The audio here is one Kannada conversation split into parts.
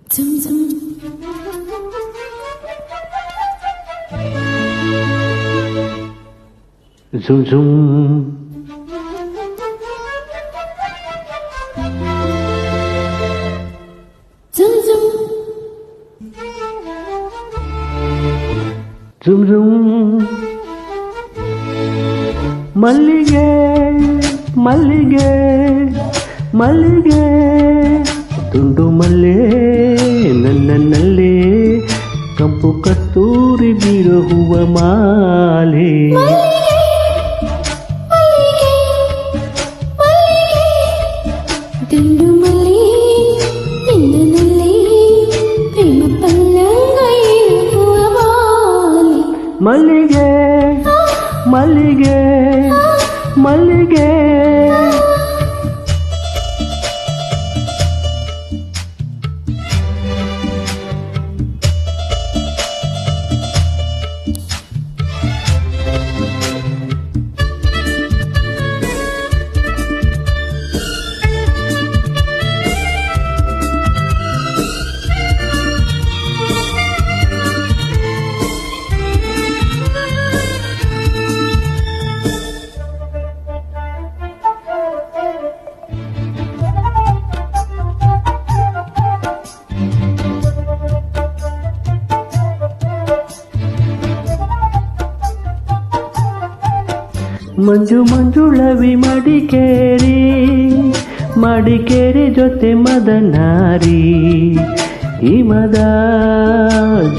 Zoom zoom. Zoom zoom. Zoom zoom. ಮಲ್ಲಿಗೆ ಮಲ್ಲಿಗೆ ಮಲ್ಲಿಗೆ ತುಂಡು ಮಲ್ಲೆ ನನ್ನಲ್ಲಿ ಕಂಪು ಕಸ್ತೂರಿ ಬೀರೋ ಹೂವ ಮಾಲೆ ದಿಂಡು ಮಲ್ಲಿ ನಿನ್ನಲ್ಲಿ ಪ್ರೇಮ ಪಲ್ಲಂಗ ಇರುವ ಮಾಲೆ ಮಲ್ಲಿಗೆ ಮಲ್ಲಿಗೆ ಮಲ್ಲಿಗೆ ಮಂಜು ಮಂಜುಳವಿ ಮಡಿಕೇರಿ ಮಡಿಕೇರಿ ಜೊತೆ ಮದನಾರಿ ಹಿಮದ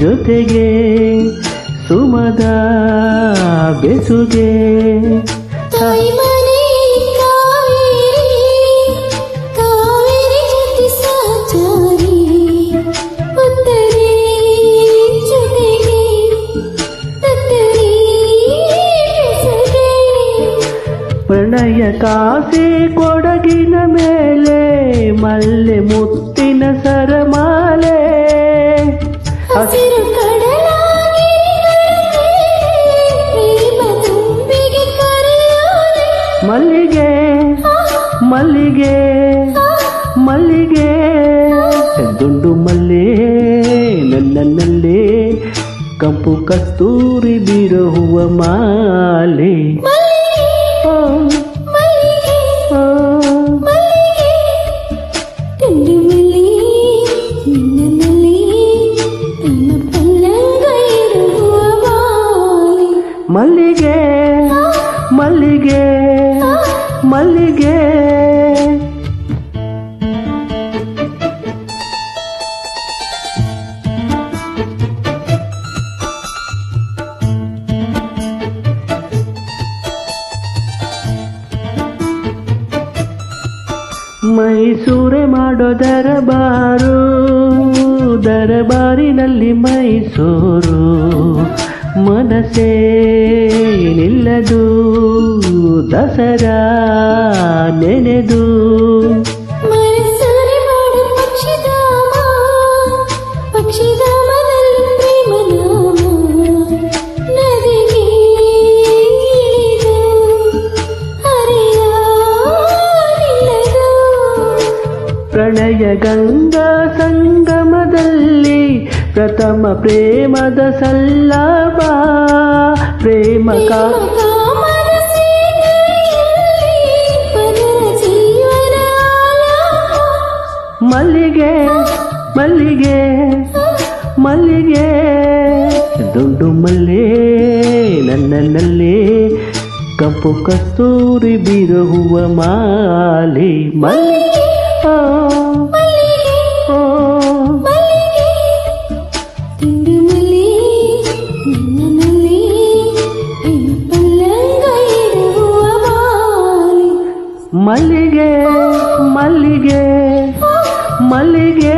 ಜೊತೆಗೆ ಸುಮದ ಬೆಸುಗೆ ತಾಯಿ ಮನೆ ಕಾವೇರಿ ಜೊತೆ ಸಾಚಾರಿ ಉತ್ತರಿ ಜೊತೆಗೆ ತತ್ತರಿ ಬೆಸುಗೆ ಪ್ರಣಯ ಕಾಸೆ ಕೊಡಗಿನ ಮೇಲೆ ಮಲ್ಲೆ ಮುತ್ತಿನ ಸರಮಾಲೆ ಹಸಿರು ಕಡಲಾಗಿ ಪ್ರೇಮ ತುಂಬಿಗೆ ಕರೆಯೋಲೆ ಮಲ್ಲಿಗೆ ಮಲ್ಲಿಗೆ ಮಲ್ಲಿಗೆ ದುಂಡು ಮಲ್ಲೆ ನನ್ನಲ್ಲಿ ಕಂಪು ಕಸ್ತೂರಿ ಬೀರೋ ಹೂವ ಮಾಲೆ ಓ ಓ ದಿಂಡು ಮಲ್ಲಿ ನಿನ್ನಲ್ಲಿ ಪ್ರೇಮ ಪಲ್ಲಂಗ ಇರುವ ಮಾಲೆ ಮಲ್ಲಿಗೆ ಮಲ್ಲಿಗೆ ಮಲ್ಲಿಗೆ ಮೈಸೂರೆ ಮಾಡೋ ದರಬಾರು ದರಬಾರಿನಲ್ಲಿ ಮೈಸೂರು ಮನಸೇ ನಿಲ್ಲದು ದಸರಾ ನೆನೆದು ಮನಸಾರೆ ಮಾಡು ಪಕ್ಷಿಧಾಮದಲ್ಲಿ ಪ್ರೇಮ ನಾಮ ನದಿಗೆ ಇಳಿದು ಹರಿಯ ನಿಲ್ಲದು ಪ್ರಣಯ ಗಂಗಾ ಸಂಗಮದಲ್ಲಿ ಪ್ರಥಮ ಪ್ರೇಮದ ಸಲ್ಲಭ ಪ್ರೇಮ ಕಾಮದ ಸೀಮೆಯಲ್ಲಿ ಪದರ ಜೀವನ ಮಲ್ಲಿಗೆ ಮಲ್ಲಿಗೆ ಮಲ್ಲಿಗೆ ದುಂಡು ಮಲ್ಲೆ ನನ್ನಲ್ಲಿ ಕಂಪು ಕಸ್ತೂರಿ ಬೀರೋ ಹೂವ ಮಾಲೆ ಮಲ್ಲಿಗೆ ಓ ಓ ದಿಂಡು ಮಲ್ಲಿ ನಿನ್ನಲ್ಲಿ ಪ್ರೇಮ ಪಲ್ಲಂಗ ಇರುವ ಮಾಲೆ ಮಲ್ಲಿಗೆ ಮಲ್ಲಿಗೆ ಮಲ್ಲಿಗೆ